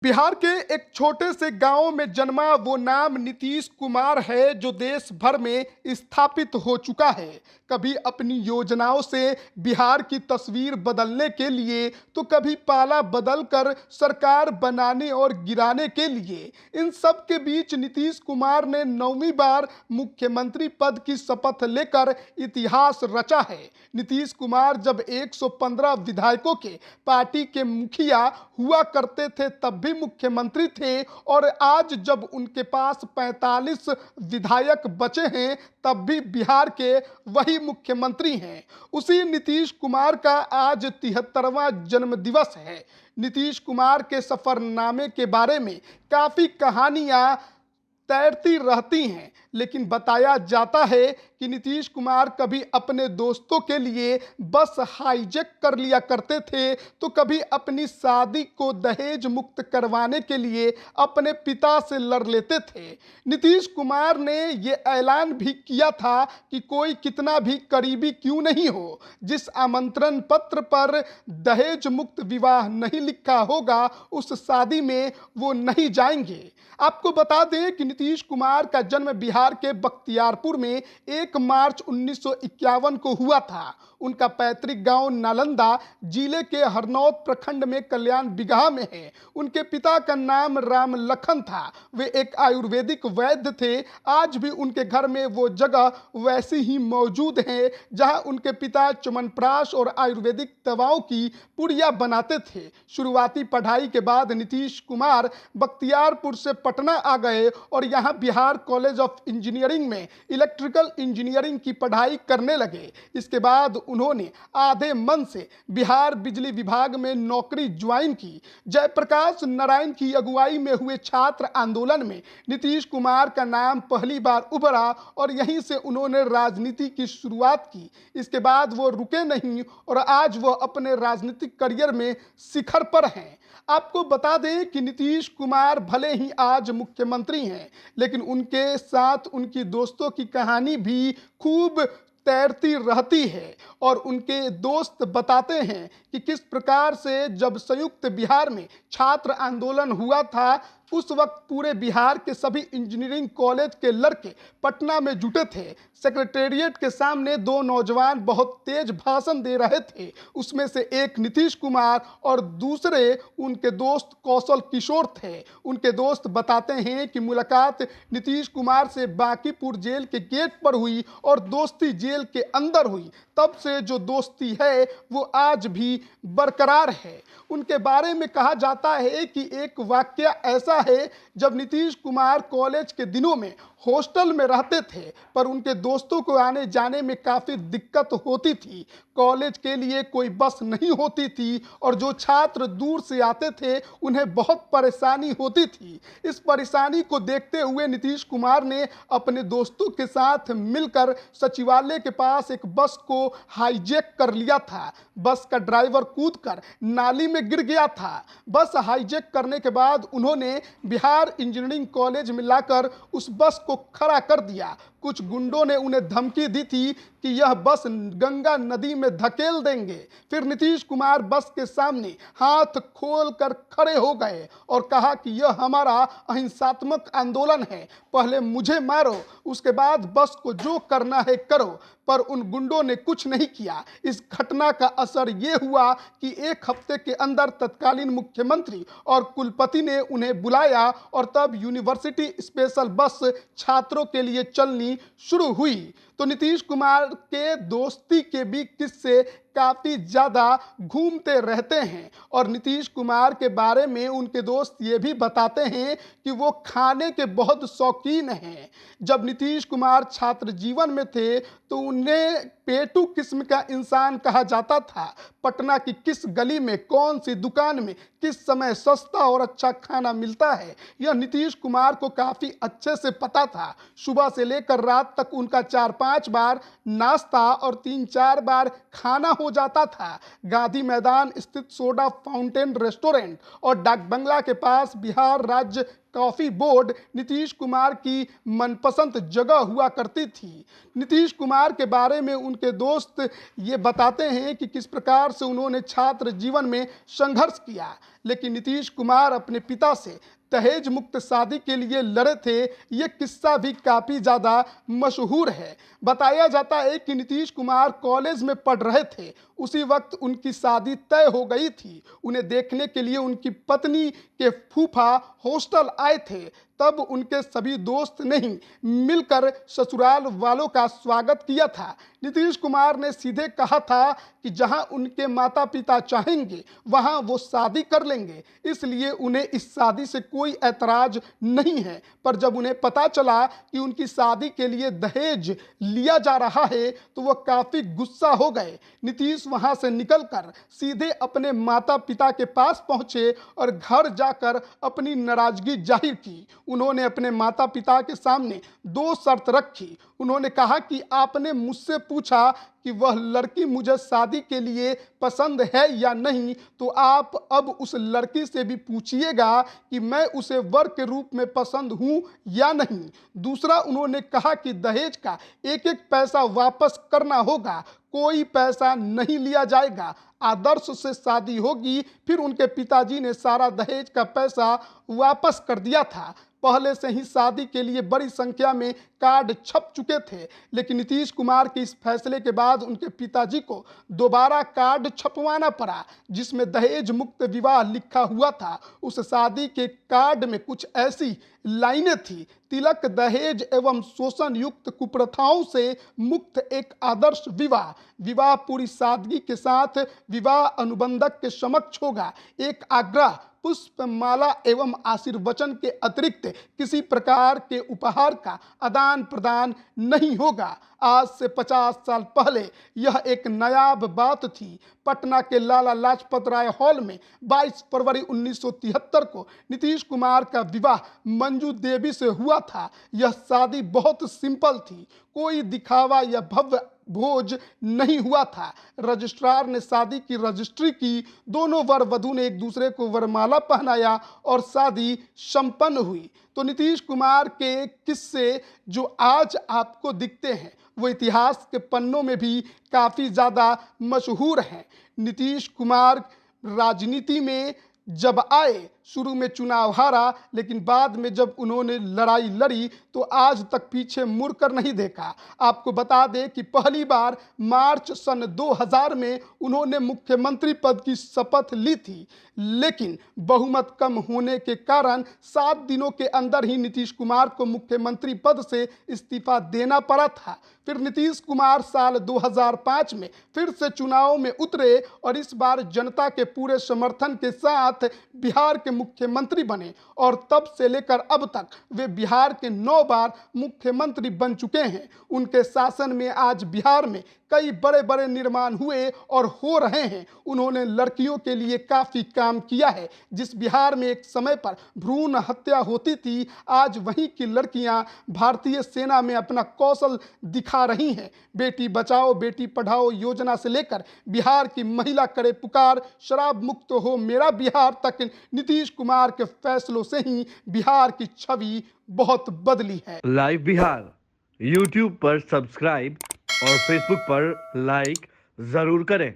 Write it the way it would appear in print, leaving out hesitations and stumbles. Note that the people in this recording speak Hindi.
बिहार के एक छोटे से गांव में जन्मा वो नाम नीतीश कुमार है जो देश भर में स्थापित हो चुका है। कभी अपनी योजनाओं से बिहार की तस्वीर बदलने के लिए तो कभी पाला बदलकर सरकार बनाने और गिराने के लिए। इन सब के बीच नीतीश कुमार ने 9वीं बार मुख्यमंत्री पद की शपथ लेकर इतिहास रचा है। नीतीश कुमार जब 115 विधायकों के पार्टी के मुखिया हुआ करते थे तब भी मुख्यमंत्री थे, और आज जब उनके पास 45 विधायक बचे हैं तब भी बिहार के वही मुख्यमंत्री हैं। उसी नीतीश कुमार का आज 73वां जन्मदिवस है। नीतीश कुमार के सफरनामे के बारे में काफ़ी कहानियां तैरती रहती हैं, लेकिन बताया जाता है कि नीतीश कुमार कभी अपने दोस्तों के लिए बस हाईजैक कर लिया करते थे, तो कभी अपनी शादी को दहेज मुक्त करवाने के लिए अपने पिता से लड़ लेते थे। नीतीश कुमार ने ये ऐलान भी किया था कि कोई कितना भी करीबी क्यों नहीं हो, जिस आमंत्रण पत्र पर दहेज मुक्त विवाह नहीं लिखा होगा उस शादी में वो नहीं जाएंगे। आपको बता दें कि नीतीश कुमार का जन्म बिहार के बख्तियारपुर में 1 मार्च 1951 को हुआ था। उनका पैतृक गांव नालंदा जिले के हरनौत प्रखंड में कल्याण बिगहा में है। उनके पिता का नाम राम लखन था। वे एक आयुर्वेदिक वैद्य थे। आज भी उनके घर में वो जगह वैसी ही मौजूद है जहां उनके पिता च्यवनप्राश और आयुर्वेदिक दवाओं की पुड़िया बनाते थे। शुरुआती पढ़ाई के बाद नीतीश कुमार बख्तियारपुर से पटना आ गए और यहाँ बिहार कॉलेज ऑफ इंजीनियरिंग में इलेक्ट्रिकल इंजीनियरिंग की पढ़ाई करने लगे। इसके बाद उन्होंने आधे मन से बिहार बिजली विभाग में नौकरी ज्वाइन की। जयप्रकाश नारायण की अगुवाई में हुए छात्र आंदोलन में नीतीश कुमार का नाम पहली बार उभरा और यहीं से उन्होंने राजनीति की शुरुआत की। इसके बाद वो रुके नहीं और आज वो अपने राजनीतिक करियर में शिखर पर हैं। आपको बता दें कि नीतीश कुमार भले ही आज मुख्यमंत्री हैं, लेकिन उनके साथ उनकी दोस्तों की कहानी भी खूब तैरती रहती है। और उनके दोस्त बताते हैं कि किस प्रकार से जब संयुक्त बिहार में छात्र आंदोलन हुआ था, उस वक्त पूरे बिहार के सभी इंजीनियरिंग कॉलेज के लड़के पटना में जुटे थे। सेक्रेटेरिएट के सामने 2 नौजवान बहुत तेज भाषण दे रहे थे। उसमें से एक नीतीश कुमार और दूसरे उनके दोस्त कौशल किशोर थे। उनके दोस्त बताते हैं कि मुलाकात नीतीश कुमार से बांकीपुर जेल के गेट पर हुई और दोस्ती जेल के अंदर हुई। तब से जो दोस्ती है वो आज भी बरकरार है। उनके बारे में कहा जाता है कि एक वाकया ऐसा है, जब नीतीश कुमार कॉलेज के दिनों में हॉस्टल में रहते थे पर उनके दोस्तों को आने जाने में काफ़ी दिक्कत होती थी। कॉलेज के लिए कोई बस नहीं होती थी और जो छात्र दूर से आते थे उन्हें बहुत परेशानी होती थी। इस परेशानी को देखते हुए नीतीश कुमार ने अपने दोस्तों के साथ मिलकर सचिवालय के पास एक बस को हाईजैक कर लिया था। बस का ड्राइवर कूदकर नाली में गिर गया था। बस हाईजैक करने के बाद उन्होंने बिहार इंजीनियरिंग कॉलेज में लाकर उस बस को खड़ा कर दिया। कुछ गुंडों ने उन्हें धमकी दी थी कि यह बस गंगा नदी में धकेल देंगे। फिर नीतीश कुमार बस के सामने हाथ खोलकर खड़े हो गए और कहा कि यह हमारा अहिंसात्मक आंदोलन है, पहले मुझे मारो, उसके बाद बस को जो करना है करो। पर उन गुंडों ने कुछ नहीं किया। इस घटना का असर ये हुआ कि 1 हफ्ते के अंदर तत्कालीन मुख्यमंत्री और कुलपति ने उन्हें बुलाया और तब यूनिवर्सिटी स्पेशल बस छात्रों के लिए चलनी शुरू हुई। तो नीतीश कुमार के दोस्ती के भी किस्से काफ़ी ज़्यादा घूमते रहते हैं। और नीतीश कुमार के बारे में उनके दोस्त ये भी बताते हैं कि वो खाने के बहुत शौकीन हैं। जब नीतीश कुमार छात्र जीवन में थे तो उन्हें पेटू किस्म का इंसान कहा जाता था। पटना की किस गली में, कौन सी दुकान में किस समय सस्ता और अच्छा खाना मिलता है, यह नीतीश कुमार को काफ़ी अच्छे से पता था। सुबह से लेकर रात तक उनका 4-5 बार नाश्ता और 3-4 बार खाना हो जाता था। गांधी मैदान स्थित सोडा फाउंटेन रेस्टोरेंट और डाक बंगला के पास बिहार राज्य कॉफ़ी बोर्ड नीतीश कुमार की मनपसंद जगह हुआ करती थी। नीतीश कुमार के बारे में उनके दोस्त ये बताते हैं कि किस प्रकार प्रकार से उन्होंने छात्र जीवन में संघर्ष किया। लेकिन नीतीश कुमार अपने पिता से दहेज मुक्त शादी के लिए लड़े थे, ये किस्सा भी काफ़ी ज़्यादा मशहूर है। बताया जाता है कि नीतीश कुमार कॉलेज में पढ़ रहे थे, उसी वक्त उनकी शादी तय हो गई थी। उन्हें देखने के लिए उनकी पत्नी के फूफा हॉस्टल आए थे, तब उनके सभी दोस्त ने ही मिलकर ससुराल वालों का स्वागत किया था। नीतीश कुमार ने सीधे कहा था कि जहां उनके माता पिता चाहेंगे वहां वो शादी कर लेंगे, इसलिए उन्हें इस शादी से कोई ऐतराज नहीं है। पर जब उन्हें पता चला कि उनकी शादी के लिए दहेज लिया जा रहा है तो वो काफ़ी गुस्सा हो गए। नीतीश वहां से निकलकर सीधे अपने माता पिता के पास पहुंचे और घर जाकर अपनी नाराजगी जाहिर की। उन्होंने अपने माता पिता के सामने दो शर्त रखी। उन्होंने कहा कि आपने मुझसे पूछा कि वह लड़की मुझे शादी के लिए पसंद है या नहीं, तो आप अब उस लड़की से भी पूछिएगा कि मैं उसे वर के रूप में पसंद हूँ या नहीं। दूसरा, उन्होंने कहा कि दहेज का एक एक पैसा वापस करना होगा, कोई पैसा नहीं लिया जाएगा, आदर्श से शादी होगी। फिर उनके पिताजी ने सारा दहेज का पैसा वापस कर दिया था। पहले से ही शादी के लिए बड़ी संख्या में कार्ड छप चुके थे, लेकिन नीतीश कुमार के इस फैसले के बाद उनके पिताजी को दोबारा कार्ड छपवाना पड़ा, जिसमें दहेज मुक्त विवाह लिखा हुआ था। उस शादी के कार्ड में कुछ ऐसी लाइनें थी: तिलक, दहेज एवं शोषण युक्त कुप्रथाओं से मुक्त एक आदर्श विवाह। विवाह पूरी सादगी के साथ विवाह अनुबंधक के समक्ष होगा। एक आग्रह, पुष्प माला एवं आशीर्वचन के अतिरिक्त किसी प्रकार के उपहार का आदान प्रदान नहीं होगा। आज से 50 साल पहले यह एक नायाब बात थी। पटना के लाला लाजपत राय हॉल में 22 फरवरी 1973 को नीतीश कुमार का विवाह मंजू देवी से हुआ था। यह शादी बहुत सिंपल थी, कोई दिखावा या भव्य भोज नहीं हुआ था। रजिस्ट्रार ने शादी की रजिस्ट्री की, दोनों वर वधू ने एक दूसरे को वरमाला पहनाया और शादी संपन्न हुई। तो नीतीश कुमार के किस्से जो आज आपको दिखते हैं वो इतिहास के पन्नों में भी काफ़ी ज़्यादा मशहूर हैं। नीतीश कुमार राजनीति में जब आए, शुरू में चुनाव हारा, लेकिन बाद में जब उन्होंने लड़ाई लड़ी तो आज तक पीछे मुड़कर नहीं देखा। आपको बता दें कि पहली बार मार्च सन 2000 में उन्होंने मुख्यमंत्री पद की शपथ ली थी, लेकिन बहुमत कम होने के कारण 7 दिनों के अंदर ही नीतीश कुमार को मुख्यमंत्री पद से इस्तीफा देना पड़ा था। फिर नीतीश कुमार साल 2005 में फिर से चुनाव में उतरे और इस बार जनता के पूरे समर्थन के साथ बिहार के मुख्यमंत्री बने और तब से लेकर अब तक वे बिहार के 9 बार मुख्यमंत्री बन चुके हैं। उनके शासन में आज बिहार में कई बड़े बड़े निर्माण हुए और हो रहे हैं। उन्होंने लड़कियों के लिए काफ़ी काम किया है। जिस बिहार में एक समय पर भ्रूण हत्या होती थी, आज वहीं की लड़कियां भारतीय सेना में अपना कौशल दिखा रही हैं। बेटी बचाओ बेटी पढ़ाओ योजना से लेकर बिहार की महिला करे पुकार, शराब मुक्त हो मेरा बिहार तक नीतीश कुमार के फैसलों से ही बिहार की छवि बहुत बदली है। लाइव बिहार यूट्यूब पर सब्सक्राइब और फेसबुक पर लाइक जरूर करें।